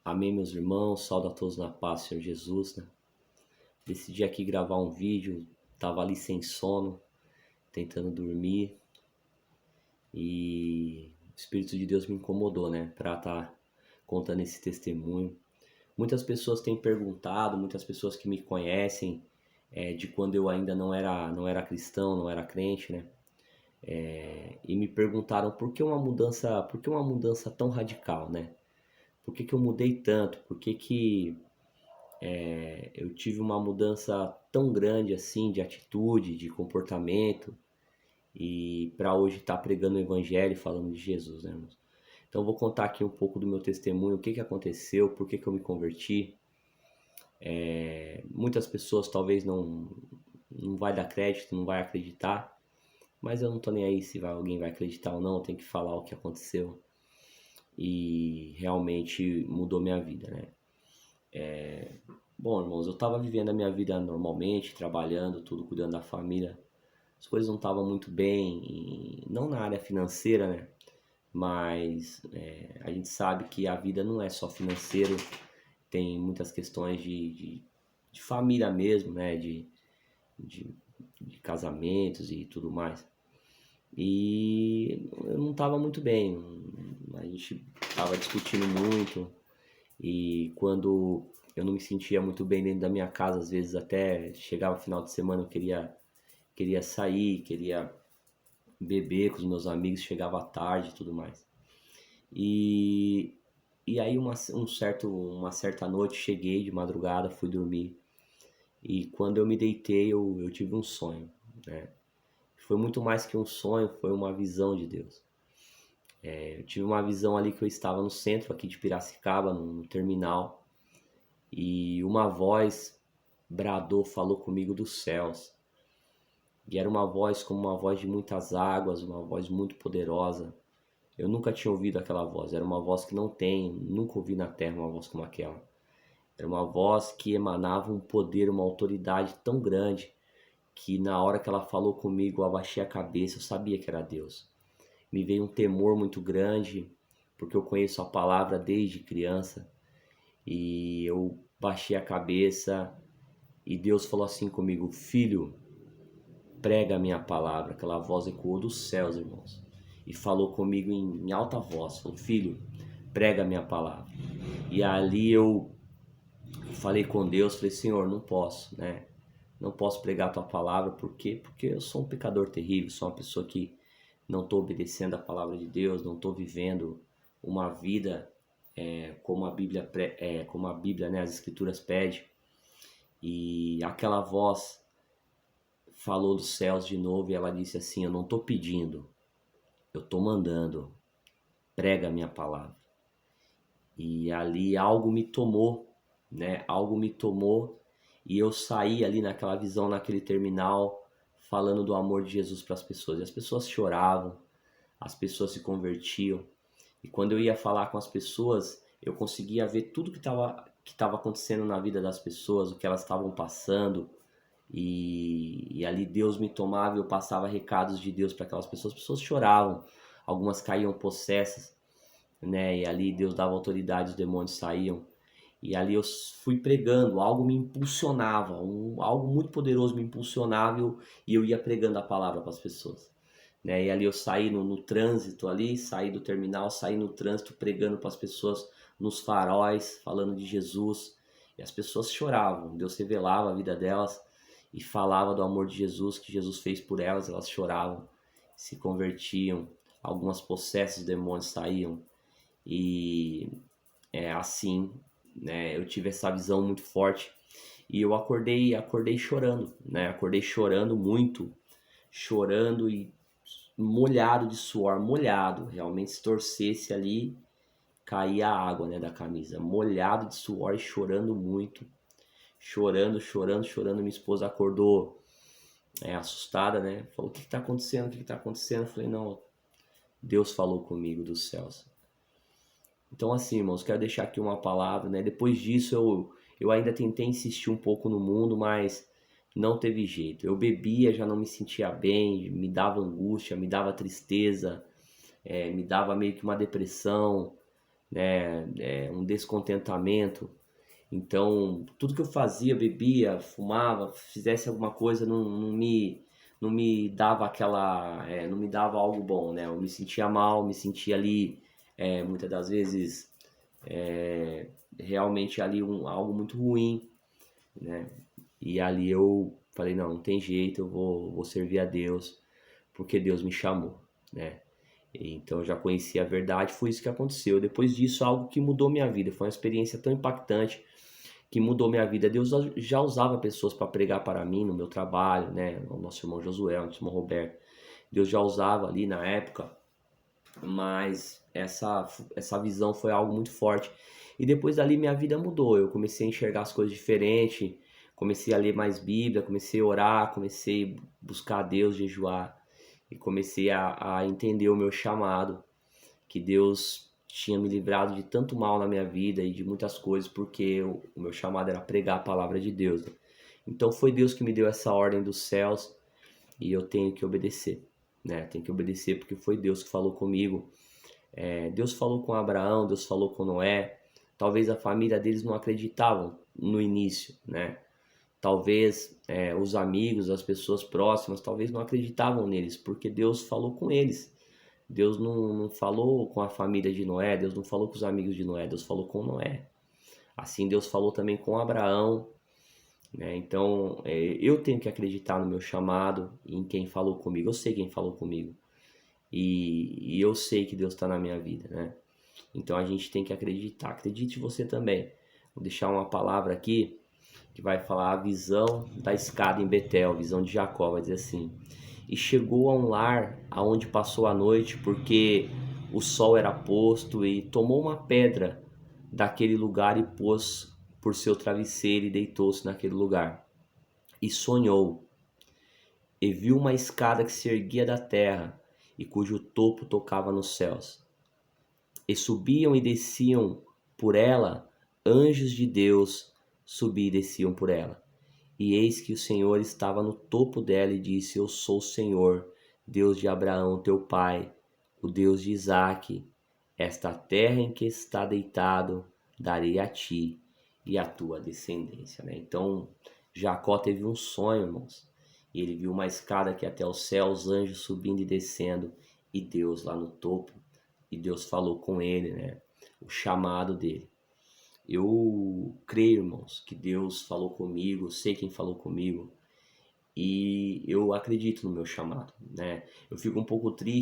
Amém, meus irmãos, saúdo a todos na paz do Senhor Jesus, né? Decidi aqui gravar um vídeo, tava ali sem sono, tentando dormir e o Espírito de Deus me incomodou, né, pra estar contando esse testemunho. Muitas pessoas têm perguntado, muitas pessoas que me conhecem, de quando eu ainda não era cristão, não era crente, né? E me perguntaram por que uma mudança tão radical, né? Por que eu mudei tanto? Por que eu tive uma mudança tão grande assim de atitude, de comportamento e para hoje estar pregando o evangelho e falando de Jesus, né, irmãos? Então eu vou contar aqui um pouco do meu testemunho, o que aconteceu, por que eu me converti. Muitas pessoas talvez não vai dar crédito, não vai acreditar, mas eu não tô nem aí se alguém vai acreditar ou não, eu tenho que falar o que aconteceu e realmente mudou minha vida, né? Bom, irmãos, eu tava vivendo a minha vida normalmente, trabalhando, tudo, cuidando da família. As coisas não estavam muito bem, não na área financeira, né? Mas a gente sabe que a vida não é só financeiro, tem muitas questões de família mesmo, né? De, de casamentos e tudo mais. E eu não estava muito bem, a gente estava discutindo muito, e quando eu não me sentia muito bem dentro da minha casa, às vezes até chegava o final de semana eu queria sair, queria beber com os meus amigos, chegava à tarde e tudo mais. E, e aí uma certa noite cheguei de madrugada, fui dormir e quando eu me deitei eu tive um sonho, né? Foi muito mais que um sonho, foi uma visão de Deus. Eu tive uma visão ali que eu estava no centro aqui de Piracicaba, no terminal, e uma voz bradou, falou comigo dos céus. E era uma voz como uma voz de muitas águas, uma voz muito poderosa. Eu nunca tinha ouvido aquela voz, era uma voz que não tem, nunca ouvi na terra uma voz como aquela. Era uma voz que emanava um poder, uma autoridade tão grande que na hora que ela falou comigo eu abaixei a cabeça, eu sabia que era Deus. Me veio um temor muito grande, porque eu conheço a palavra desde criança, e eu baixei a cabeça e Deus falou assim comigo: filho, prega a minha palavra. Aquela voz ecoou dos céus, irmãos, e falou comigo em alta voz, falou: filho, prega a minha palavra. E ali eu falei com Deus, falei: Senhor, não posso, né? Não posso pregar a tua palavra, por quê? Porque eu sou um pecador terrível, sou uma pessoa que não estou obedecendo a palavra de Deus, não estou vivendo uma vida como a Bíblia, né, as Escrituras pede. E aquela voz falou dos céus de novo e ela disse assim: eu não estou pedindo, eu estou mandando, prega a minha palavra. E ali algo me tomou, né? Algo me tomou e eu saí ali naquela visão, naquele terminal, falando do amor de Jesus para as pessoas. E as pessoas choravam, as pessoas se convertiam. E quando eu ia falar com as pessoas, eu conseguia ver tudo que estava acontecendo na vida das pessoas, o que elas estavam passando. E ali Deus me tomava e eu passava recados de Deus para aquelas pessoas. As pessoas choravam, algumas caíam possessas, né? E ali Deus dava autoridade, os demônios saíam. E ali eu fui pregando, algo me impulsionava, algo muito poderoso me impulsionava e eu ia pregando a palavra para as pessoas. Né? E ali eu saí no trânsito ali, saí do terminal, saí no trânsito pregando para as pessoas nos faróis, falando de Jesus. E as pessoas choravam, Deus revelava a vida delas e falava do amor de Jesus, que Jesus fez por elas, elas choravam, se convertiam, algumas possessas, demônios saíam. E assim, né, eu tive essa visão muito forte e eu acordei chorando, né? Acordei chorando muito, chorando e molhado de suor, molhado, realmente se torcesse ali, caía a água, né, da camisa, molhado de suor e chorando muito, chorando, chorando, chorando. Minha esposa acordou assustada, né? Falou: o que está acontecendo? O que está acontecendo? Eu falei: não, Deus falou comigo dos céus. Então, assim, irmãos, quero deixar aqui uma palavra, né? Depois disso, eu ainda tentei insistir um pouco no mundo, mas não teve jeito. Eu bebia, já não me sentia bem, me dava angústia, me dava tristeza, me dava meio que uma depressão. né? Um descontentamento. Então, tudo que eu fazia, bebia, fumava, fizesse alguma coisa, não me dava não me dava algo bom, né? Eu me sentia mal, me sentia ali, muitas das vezes, é, realmente ali algo muito ruim, né? E ali eu falei, não, não tem jeito, vou servir a Deus, porque Deus me chamou, né? Então eu já conheci a verdade, foi isso que aconteceu. Depois disso, algo que mudou minha vida, foi uma experiência tão impactante que mudou minha vida. Deus já usava pessoas para pregar para mim no meu trabalho, né? O nosso irmão Josué, o nosso irmão Roberto. Deus já usava ali na época, mas essa visão foi algo muito forte. E depois dali minha vida mudou. Eu comecei a enxergar as coisas diferente, comecei a ler mais Bíblia, comecei a orar, comecei a buscar a Deus, jejuar e comecei a entender o meu chamado, que Deus tinha me livrado de tanto mal na minha vida e de muitas coisas, porque o meu chamado era pregar a palavra de Deus, né? Então foi Deus que me deu essa ordem dos céus e eu tenho que obedecer, né? Tenho que obedecer porque foi Deus que falou comigo. Deus falou com Abraão, Deus falou com Noé. Talvez a família deles não acreditavam no início, né? Talvez os amigos, as pessoas próximas, talvez não acreditavam neles, porque Deus falou com eles. Deus não falou com a família de Noé, Deus não falou com os amigos de Noé, Deus falou com Noé. Assim Deus falou também com Abraão, né? Então eu tenho que acreditar no meu chamado e em quem falou comigo. Eu sei quem falou comigo e eu sei que Deus está na minha vida, né? Então a gente tem que acreditar. Acredite você também. Vou deixar uma palavra aqui que vai falar a visão da escada em Betel, visão de Jacó, vai dizer assim: e chegou a um lar aonde passou a noite, porque o sol era posto, e tomou uma pedra daquele lugar e pôs por seu travesseiro e deitou-se naquele lugar. E sonhou, e viu uma escada que se erguia da terra e cujo topo tocava nos céus. E subiam e desciam por ela anjos de Deus, subiam e desciam por ela. E eis que o Senhor estava no topo dela e disse: Eu sou o Senhor, Deus de Abraão, teu pai, o Deus de Isaque. Esta terra em que está deitado darei a ti e à tua descendência, né? Então, Jacó teve um sonho, irmãos. E ele viu uma escada que até os céus, anjos subindo e descendo, e Deus lá no topo. E Deus falou com ele, né? O chamado dele. Eu creio, irmãos, que Deus falou comigo, sei quem falou comigo e eu acredito no meu chamado, né? Eu fico um pouco triste